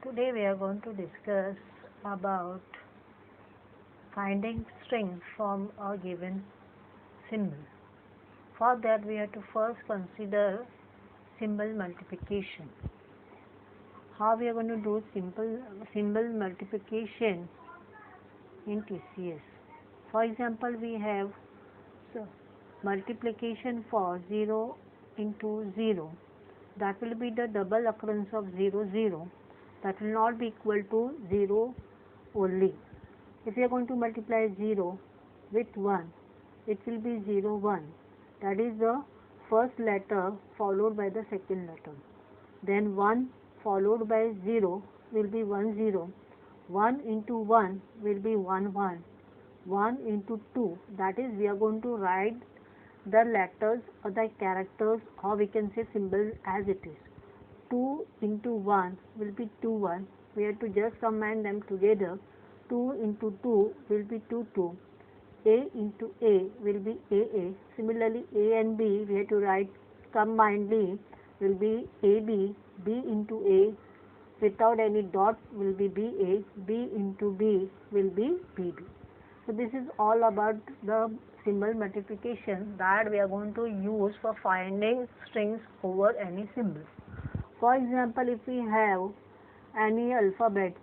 Today we are going to discuss about finding string from a given symbol. For that we have to first consider symbol multiplication. How we are going to do symbol multiplication in TCS. For example, we have multiplication for 0 into 0. That will be the double occurrence of 0, 0. That will not be equal to 0 only. If we are going to multiply 0 with 1, it will be 0, 1. That is the first letter followed by the second letter. Then 1 followed by 0 will be 1, 0. 1 into 1 will be 1, 1. 1 into 2, that is we are going to write the letters or the characters, or we can say symbol as it is. 2 into 1 will be 2, 1. We have to just combine them together. 2 into 2 will be 2, 2. A into A will be AA. Similarly, A and B we have to write combinedly will be AB. B into A without any dot will be BA. B into B will be BB. So this is all about the symbol multiplication that we are going to use for finding strings over any symbol. For example, if we have any alphabet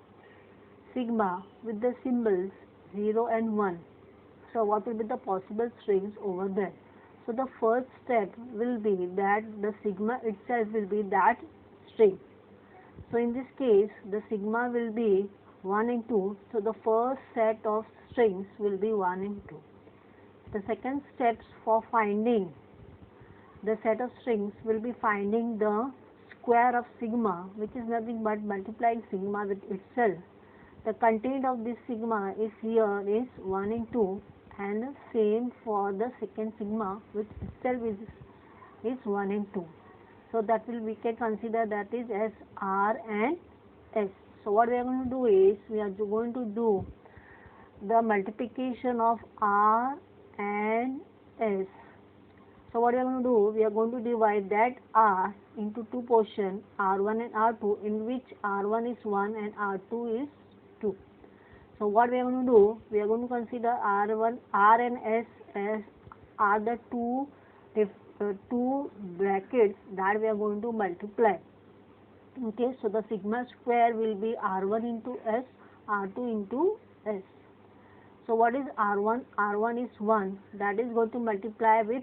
sigma with the symbols 0 and 1, so what will be the possible strings over there? So the first step will be that the sigma itself will be that string. So in this case, the sigma will be 1 and 2. So the first set of strings will be 1 and 2. The second steps for finding the set of strings will be finding the square of sigma, which is nothing but multiplying sigma with itself. The content of this sigma is here is 1 and 2, and same for the second sigma, which itself is 1 and 2. So that will we can consider that is as R and S. So what we are going to do is we are going to do the multiplication of R and S. So what we are going to do, we are going to divide that R into two portions, R1 and R2, in which R1 is 1 and R2 is 2. So what we are going to do, we are going to consider R1, R and S as are the two brackets that we are going to multiply. Okay, so the sigma square will be R1 into S, R2 into S. So what is R1? R1 is 1, that is going to multiply with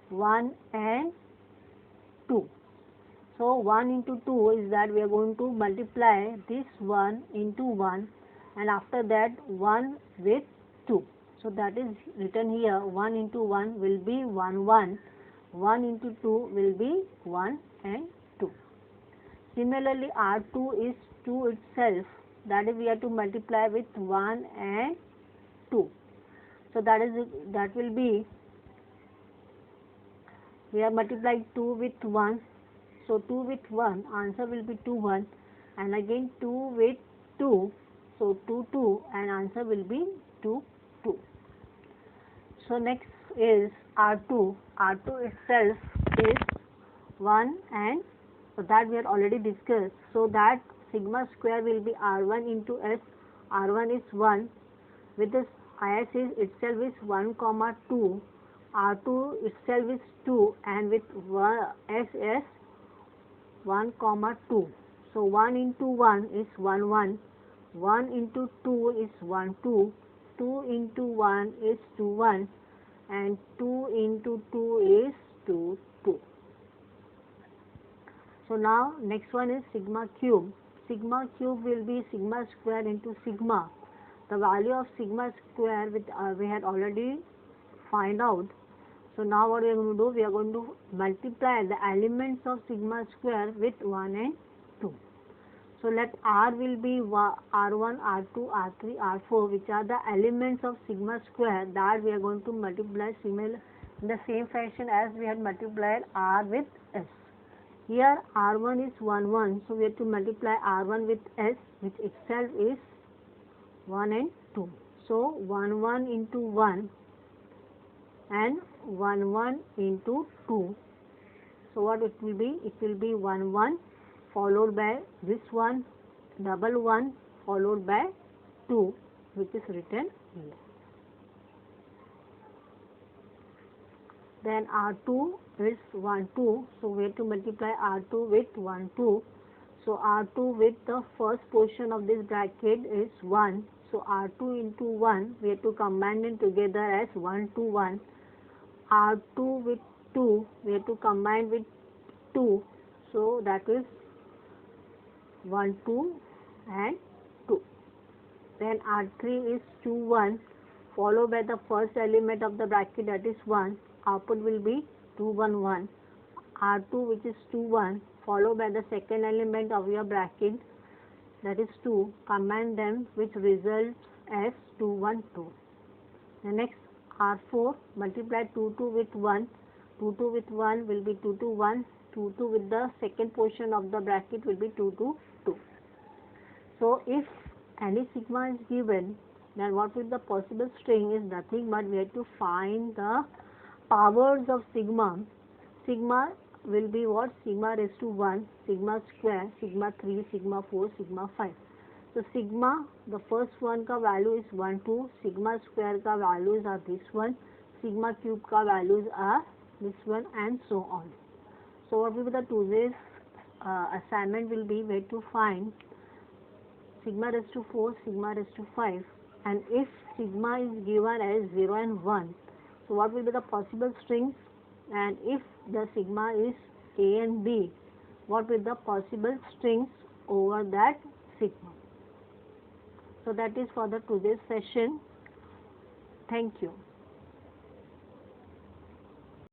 1 and 2. So 1 into 2 is that we are going to multiply this 1 into 1, and after that 1 with 2. So that is written here, 1 into 1 will be 1, 1. 1 into 2 will be 1 and 2. Similarly, R2 is 2 itself, that is we have to multiply with 1 and 2. So that will be, we are multiplying 2 with 1. So 2 with 1, answer will be 2, 1. And again 2 with 2. So 2, 2, and answer will be 2, 2. So next is R2. R2 itself is 1, and so that we have already discussed. So that sigma square will be R1 into S. R1 is 1. With this IS is itself is 1, 2. R2 itself is 2, and with S is 1, 2. So 1 into 1 is 1, 1. 1 into 2 is 1, 2. 2 into 1 is 2, 1. And 2 into 2 is 2, 2. So now next one is sigma cube. Sigma cube will be sigma square into sigma. The value of sigma square we had already find out. So now what we are going to do, we are going to multiply the elements of sigma square with 1 and 2. So let R will be R1, R2, R3, R4, which are the elements of sigma square that we are going to multiply similar in the same fashion as we had multiplied R with S. Here R1 is 1, 1, so we have to multiply R1 with S, which itself is 1 and 2. So 1, 1 into 1 and 1, 1 into 2. So what it will be? It will be 1, 1 followed by this one double 1 followed by 2, which is written here. Then R2 is 1 2, so we have to multiply R2 with 1 2. So R2 with the first portion of this bracket is 1, so R2 into 1 we have to combine them together as 1 to 1. R2 with 2 we have to combine with 2, so that is 1 2 and 2. Then R3 is 2 1 followed by the first element of the bracket, that is 1. Output will be 2 1 1. R2 which is 2 1 followed by the second element of your bracket, that is 2. Combine them, which results as 2 1 2. The next R4, multiply 2 2 with 1. 2 2 with 1 will be 2 2 1. 2 2 with the second portion of the bracket will be 2 2 2. So if any sigma is given, then what will the possible string is nothing but we have to find the powers of sigma. Sigma will be what? Sigma raised to 1, sigma square, sigma 3, sigma 4, sigma 5. So sigma, the first one का value is 1 2, sigma square का values are this one, sigma cube का values are this one, and so on. So what will be the today's assignment will be where to find sigma raised to 4, sigma raised to 5, and if sigma is given as 0 and 1, so what will be the possible strings, and if the sigma is A and B, what will be the possible strings over that sigma. So that is for the today's session. Thank you.